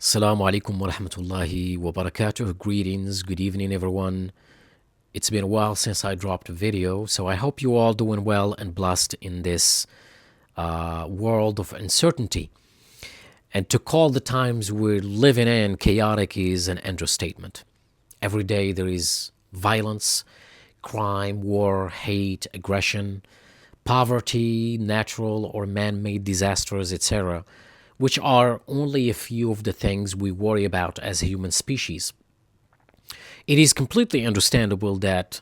Assalamu alaikum wa rahmatullahi wa barakatuh. Greetings, good evening, everyone. It's been a while since I dropped a video, so I hope you all doing well and blessed in this world of uncertainty. And to call the times we're living in chaotic is an understatement. Every day there is violence, crime, war, hate, aggression, poverty, natural or man-made disasters, etc., which are only a few of the things we worry about as a human species. It is completely understandable that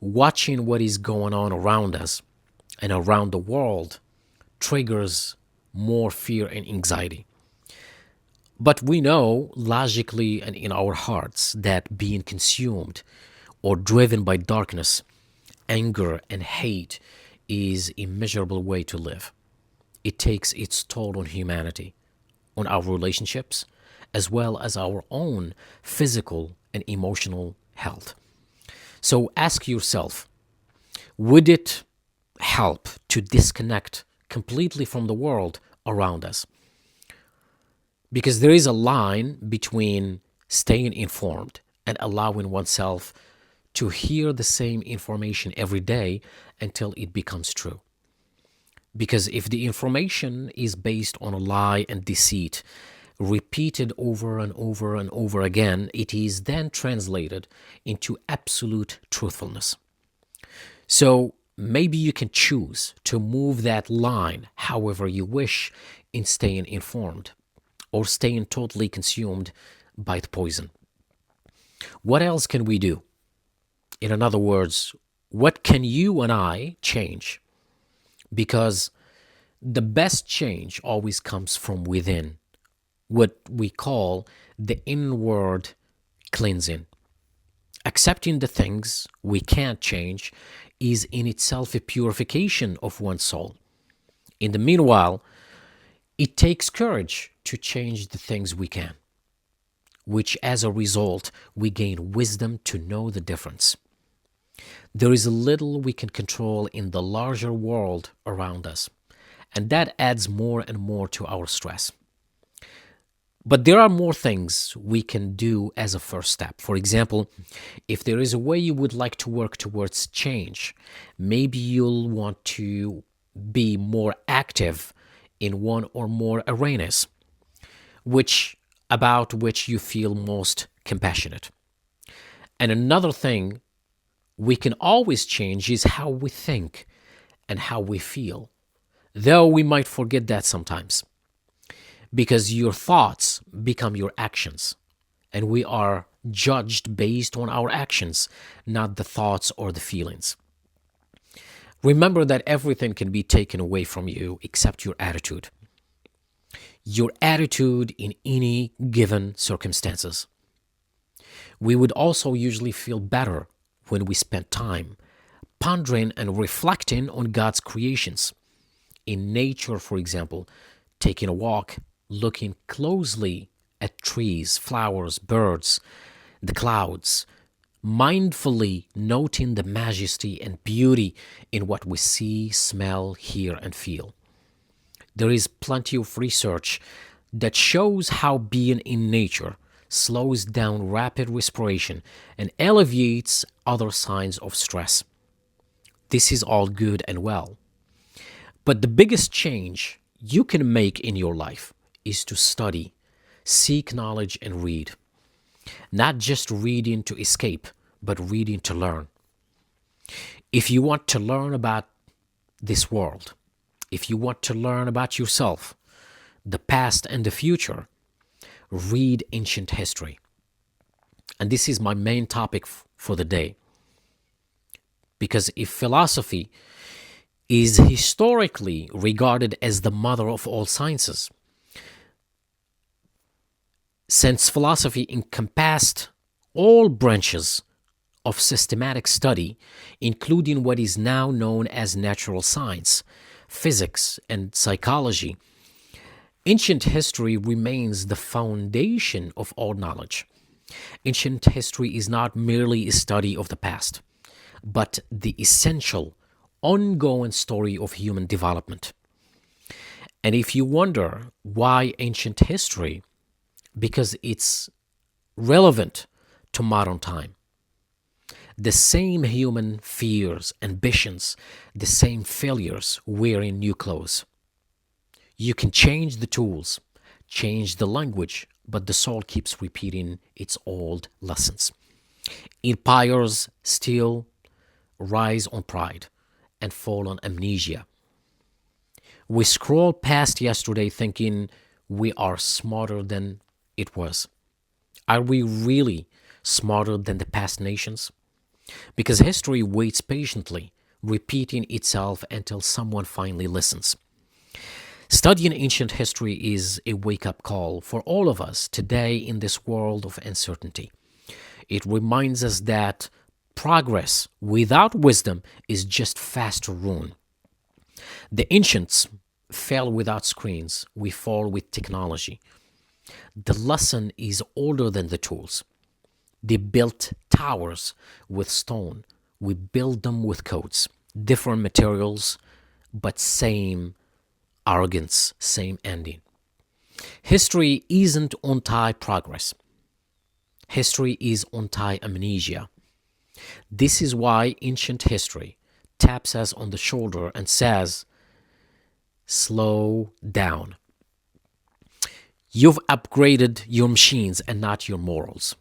watching what is going on around us and around the world triggers more fear and anxiety. But we know logically and in our hearts that being consumed or driven by darkness, anger, and hate is an immeasurable way to live. It takes its toll on humanity, on our relationships, as well as our own physical and emotional health. So ask yourself, would it help to disconnect completely from the world around us? Because there is a line between staying informed and allowing oneself to hear the same information every day until it becomes true. Because if the information is based on a lie and deceit, repeated over and over and over again, it is then translated into absolute truthfulness. So maybe you can choose to move that line however you wish in staying informed or staying totally consumed by the poison. What else can we do? In other words, what can you and I change? Because the best change always comes from within, what we call the inward cleansing. Accepting the things we can't change is in itself a purification of one's soul. In the meanwhile, it takes courage to change the things we can, which as a result, we gain wisdom to know the difference. There is a little we can control in the larger world around us, and that adds more and more to our stress. But there are more things we can do as a first step. For example, if there is a way you would like to work towards change, maybe you'll want to be more active in one or more arenas, about which you feel most compassionate. And another thing we can always change is how we think and how we feel, though we might forget that sometimes, because your thoughts become your actions, and we are judged based on our actions, not the thoughts or the feelings. Remember that everything can be taken away from you except your attitude. Your attitude in any given circumstances. We would also usually feel better when we spend time pondering and reflecting on God's creations. In nature, for example, taking a walk, looking closely at trees, flowers, birds, the clouds, mindfully noting the majesty and beauty in what we see, smell, hear, and feel. There is plenty of research that shows how being in nature slows down rapid respiration and alleviates other signs of stress. This is all good and well. But the biggest change you can make in your life is to study, seek knowledge, and read. Not just reading to escape, but reading to learn. If you want to learn about this world, if you want to learn about yourself, the past and the future, read ancient history. And this is my main topic for the day. Because if philosophy is historically regarded as the mother of all sciences, since philosophy encompassed all branches of systematic study, including what is now known as natural science, physics, and psychology, ancient history remains the foundation of all knowledge. Ancient history is not merely a study of the past, but the essential, ongoing story of human development. And if you wonder why ancient history because it's relevant to modern time. The same human fears, ambitions, the same failures wearing new clothes. You can change the tools, change the language, but the soul keeps repeating its old lessons. Empires still rise on pride and fall on amnesia. We scroll past yesterday thinking we are smarter than it was. Are we really smarter than the past nations? Because history waits patiently, repeating itself until someone finally listens. Studying ancient history is a wake up call for all of us today in this world of uncertainty. It reminds us that progress without wisdom is just faster ruin. The ancients fell without screens, we fall with technology. The lesson is older than the tools. They built towers with stone. We build them with codes, different materials, but same arrogance, same ending. History isn't anti-progress. History is anti-amnesia. This is why ancient history taps us on the shoulder and says, slow down. You've upgraded your machines and not your morals.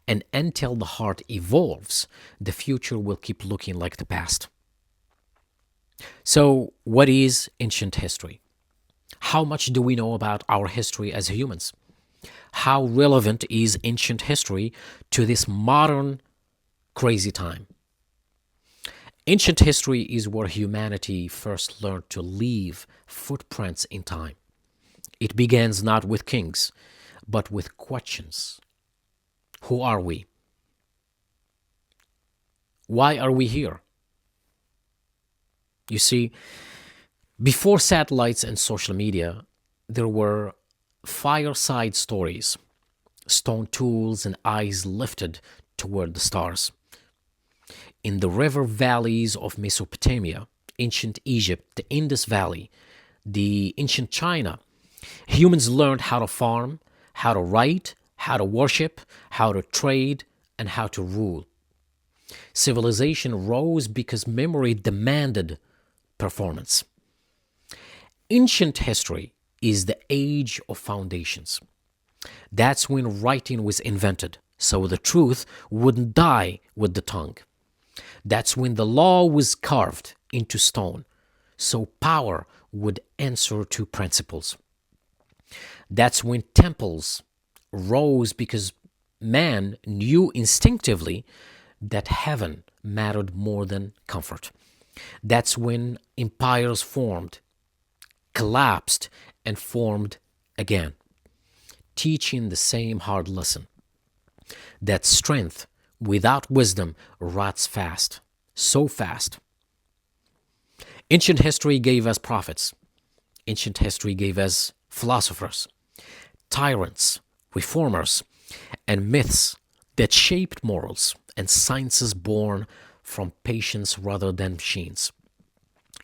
And until the heart evolves, the future will keep looking like the past. So, what is ancient history? How much do we know about our history as humans? How relevant is ancient history to this modern crazy time? Ancient history is where humanity first learned to leave footprints in time. It begins not with kings, but with questions. Who are we? Why are we here? You see, before satellites and social media, there were fireside stories, stone tools and eyes lifted toward the stars. In the river valleys of Mesopotamia, ancient Egypt, the Indus Valley, the ancient China, humans learned how to farm, how to write, how to worship, how to trade, and how to rule. Civilization rose because memory demanded performance. Ancient history is the age of foundations. That's when writing was invented, so the truth wouldn't die with the tongue. That's when the law was carved into stone, so power would answer to principles. That's when temples rose because man knew instinctively that heaven mattered more than comfort. That's when empires formed, collapsed, and formed again, teaching the same hard lesson that strength without wisdom rots fast, so fast. Ancient history gave us prophets. Ancient history gave us philosophers, tyrants, reformers, and myths that shaped morals and sciences born from patience rather than machines.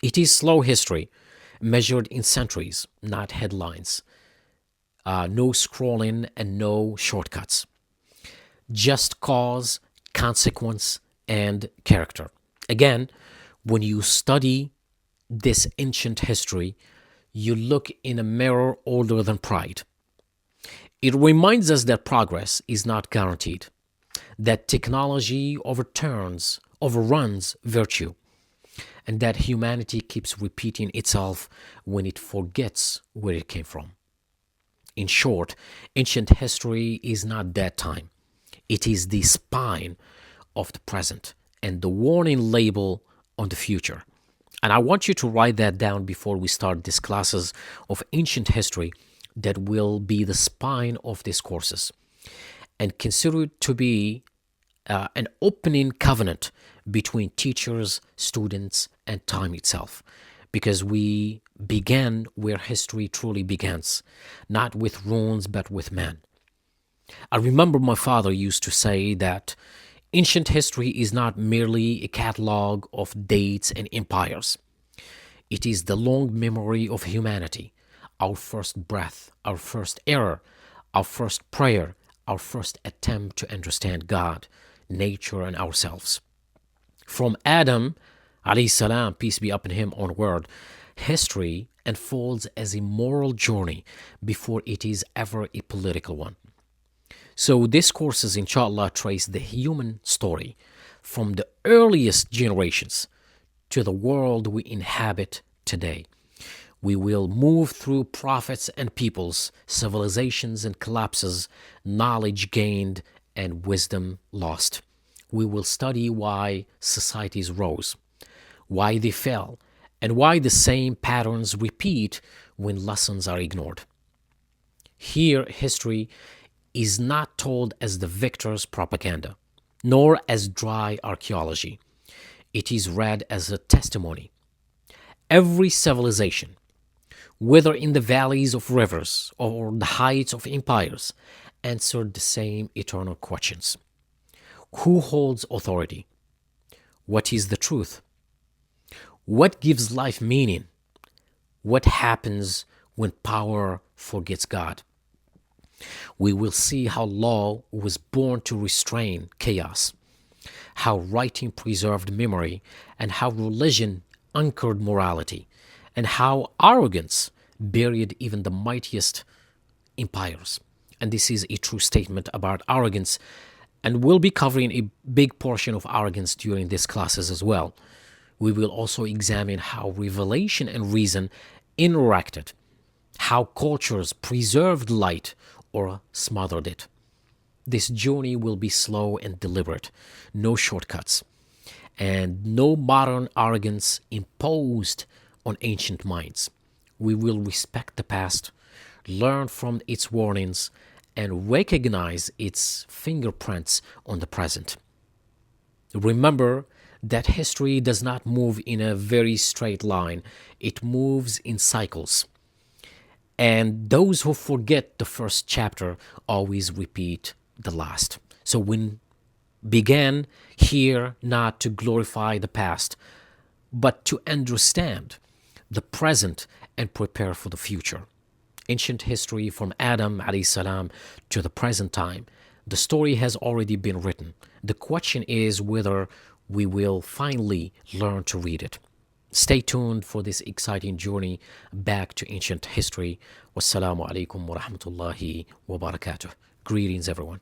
It is slow history measured in centuries, not headlines. No scrolling and no shortcuts. Just cause, consequence, and character. Again, when you study this ancient history, you look in a mirror older than pride. It reminds us that progress is not guaranteed, that technology overruns virtue, and that humanity keeps repeating itself when it forgets where it came from. In short, ancient history is not dead time. It is the spine of the present and the warning label on the future. And I want you to write that down before we start these classes of ancient history that will be the spine of these courses. And consider it to be an opening covenant between teachers, students, and time itself. Because we began where history truly begins, not with runes, but with men. I remember my father used to say that ancient history is not merely a catalog of dates and empires. It is the long memory of humanity, our first breath, our first error, our first prayer, our first attempt to understand God, nature, and ourselves. From Adam, alayhi salam, peace be upon him, onward, history unfolds as a moral journey before it is ever a political one. So these courses, inshallah, trace the human story from the earliest generations to the world we inhabit today. We will move through prophets and peoples, civilizations and collapses, knowledge gained and wisdom lost. We will study why societies rose, why they fell, and why the same patterns repeat when lessons are ignored. Here, history is not told as the victor's propaganda, nor as dry archaeology. It is read as a testimony. Every civilization, whether in the valleys of rivers or the heights of empires, answered the same eternal questions. Who holds authority? What is the truth? What gives life meaning? What happens when power forgets God? We will see how law was born to restrain chaos, how writing preserved memory, and how religion anchored morality, and how arrogance buried even the mightiest empires. And this is a true statement about arrogance, and we'll be covering a big portion of arrogance during these classes as well. We will also examine how revelation and reason interacted, how cultures preserved light or smothered it. This journey will be slow and deliberate, no shortcuts, and no modern arrogance imposed on ancient minds. We will respect the past, learn from its warnings, and recognize its fingerprints on the present. Remember that history does not move in a very straight line, it moves in cycles. And those who forget the first chapter always repeat the last. So we began here not to glorify the past, but to understand the present and prepare for the future. Ancient history from Adam alayhi salam to the present time, the story has already been written. The question is whether we will finally learn to read it. Stay tuned for this exciting journey back to ancient history. Wassalamu alaikum wa rahmatullahi wa barakatuh. Greetings, everyone.